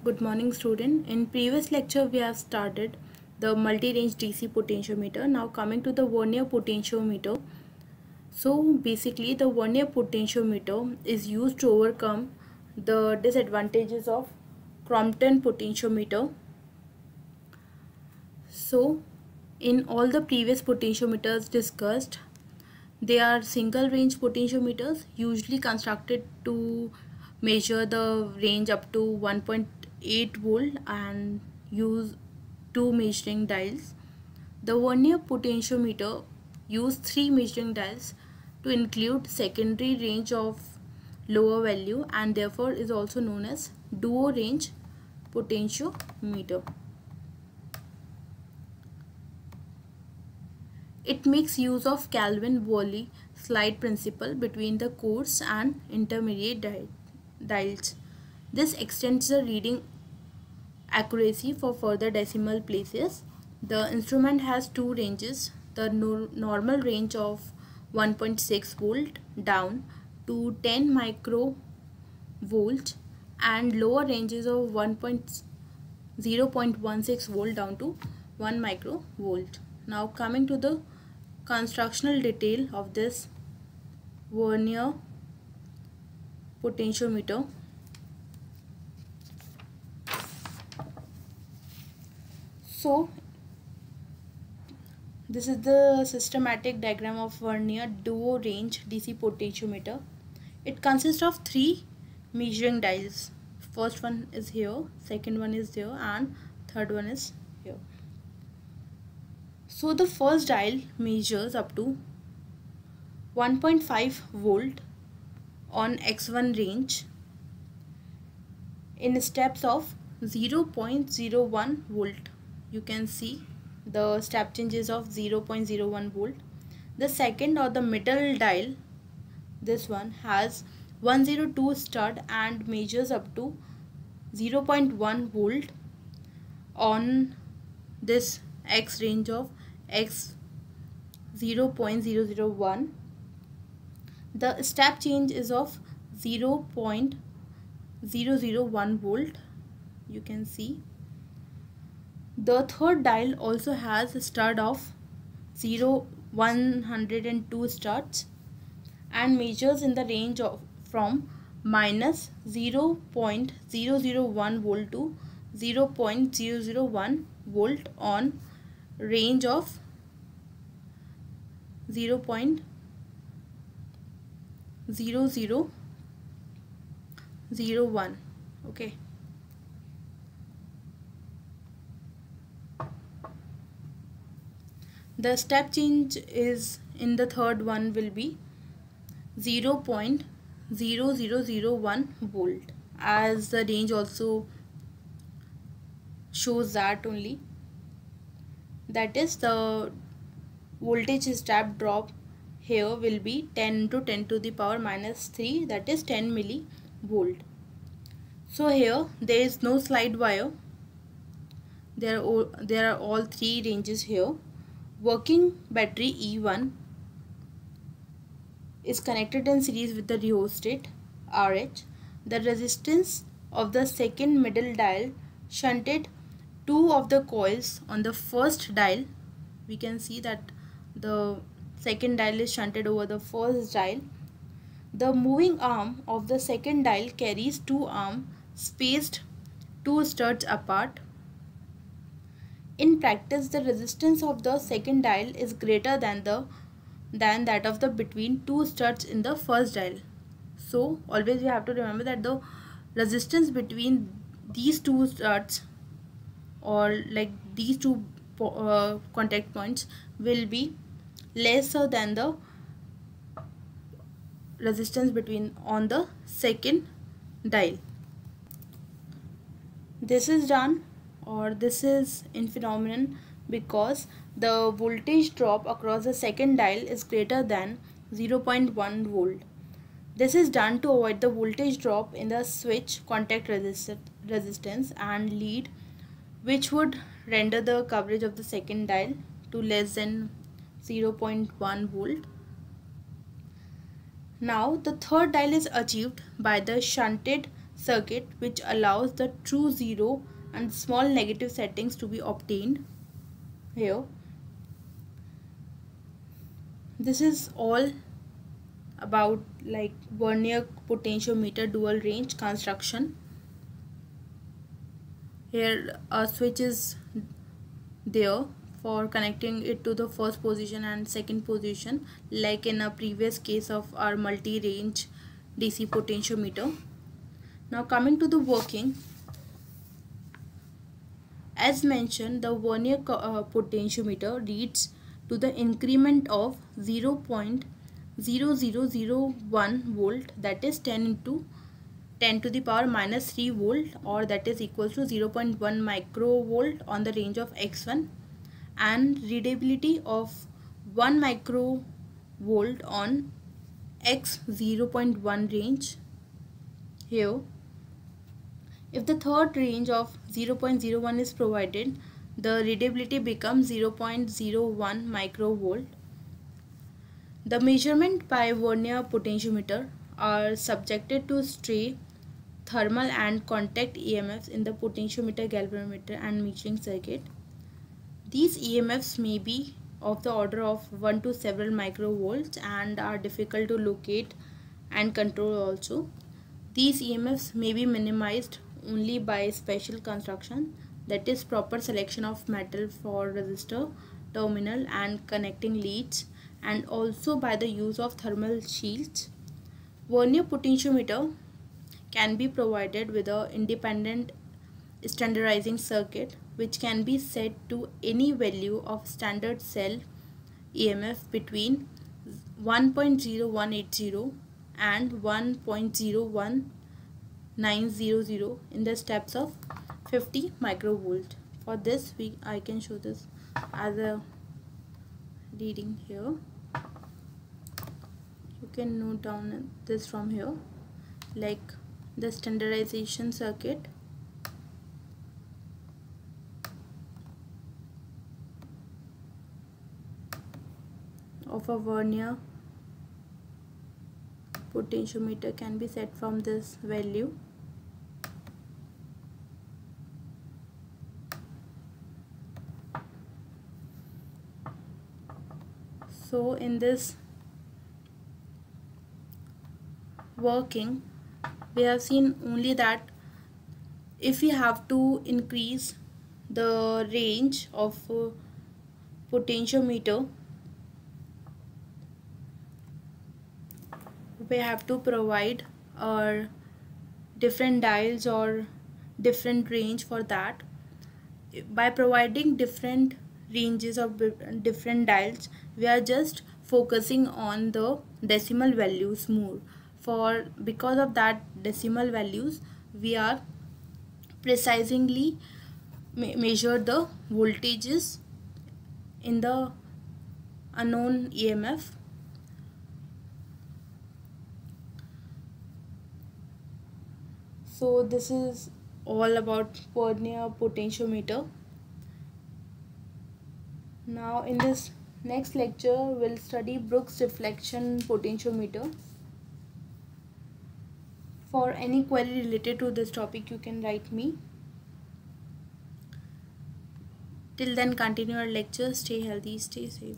Good morning student. In previous lecture we have started the multi-range DC potentiometer. Now coming to the vernier potentiometer. So basically the vernier potentiometer is used to overcome the disadvantages of Crompton potentiometer. So in all the previous potentiometers discussed, they are single range potentiometers usually constructed to measure the range up to 1.8 volt and use two measuring dials. The vernier potentiometer use three measuring dials to include secondary range of lower value and therefore is also known as duo range potentiometer. It makes use of Kelvin-Wolff slide principle between the coarse and intermediate dials. This extends the reading accuracy for further decimal places. The instrument has two ranges, the normal range of 1.6 volt down to 10 microvolts and lower ranges of 0.16 volt down to 1 microvolt. Now coming to the constructional detail of this vernier potentiometer. So this is the systematic diagram of vernier duo range DC potentiometer. It consists of three measuring dials. First one is here, second one is there, and third one is here. So the first dial measures up to 1.5 volt on X1 range in steps of 0.01 volt. You can see the step changes of 0.01 volt. The second or the middle dial, this one, has 102 stud and measures up to 0.1 volt on this X range of X 0.001. The step change is of 0.001 volt. You can see the third dial also has a stud of 102 studs and measures in the range of from minus 0.001 volt to 0.001 volt on range of 0.0001. Okay. The step change is in the third one will be 0.0001 volt, as the range also shows that only. That is, the voltage step drop here will be 10 into 10 to the power minus 3, that is 10 millivolt. So here there is no slide wire. There are all three ranges here. Working battery E1 is connected in series with the rheostat RH. The resistance of the second middle dial shunted two of the coils on the first dial. We can see that the second dial is shunted over the first dial. The moving arm of the second dial carries two arms spaced 2 studs apart. In practice, the resistance of the second dial is greater than that of the between two studs in the first dial. So always we have to remember that the resistance between these two studs or like these two contact points will be lesser than the resistance between on the second dial. This is done, or this is in phenomenon, because the voltage drop across the second dial is greater than 0.1 volt. This is done to avoid the voltage drop in the switch contact resistance and lead, which would render the coverage of the second dial to less than 0.1 volt. Now the third dial is achieved by the shunted circuit which allows the true zero and small negative settings to be obtained here. This is all about like vernier potentiometer dual range construction. Here a switch is there for connecting it to the first position and second position, like in a previous case of our multi-range DC potentiometer. Now coming to the working, as mentioned, the vernier potentiometer reads to the increment of 0.0001 volt, that is 10 into 10 to the power minus 3 volt, or that is equals to 0.1 microvolt on the range of x1, and readability of 1 microvolt on x 0.1 range here. If the third range of 0.01 is provided, the readability becomes 0.01 microvolt. The measurement by vernier potentiometer are subjected to stray, thermal and contact EMFs in the potentiometer, galvanometer and metering circuit. These EMFs may be of the order of 1 to several microvolts and are difficult to locate and control also. These EMFs may be minimized only by special construction, that is proper selection of metal for resistor, terminal and connecting leads, and also by the use of thermal shields. Vernier potentiometer can be provided with an independent standardizing circuit which can be set to any value of standard cell EMF between 1.0180 and 1.01900 in the steps of 50 microvolt. For this I can show this as a reading here. You can note down this from here, like the standardization circuit. Of a vernier potentiometer can be set from this value. So in this working, we have seen only that if we have to increase the range of potentiometer, we have to provide different dials or different range for that. By providing different ranges of different dials, we are just focusing on the decimal values more. Because of that decimal values, we are precisely measure the voltages in the unknown EMF. So this is all about vernier potentiometer. Now in this next lecture, we'll study Brooks deflection potentiometer. For any query related to this topic, you can write me. Till then, continue our lecture. Stay healthy, stay safe.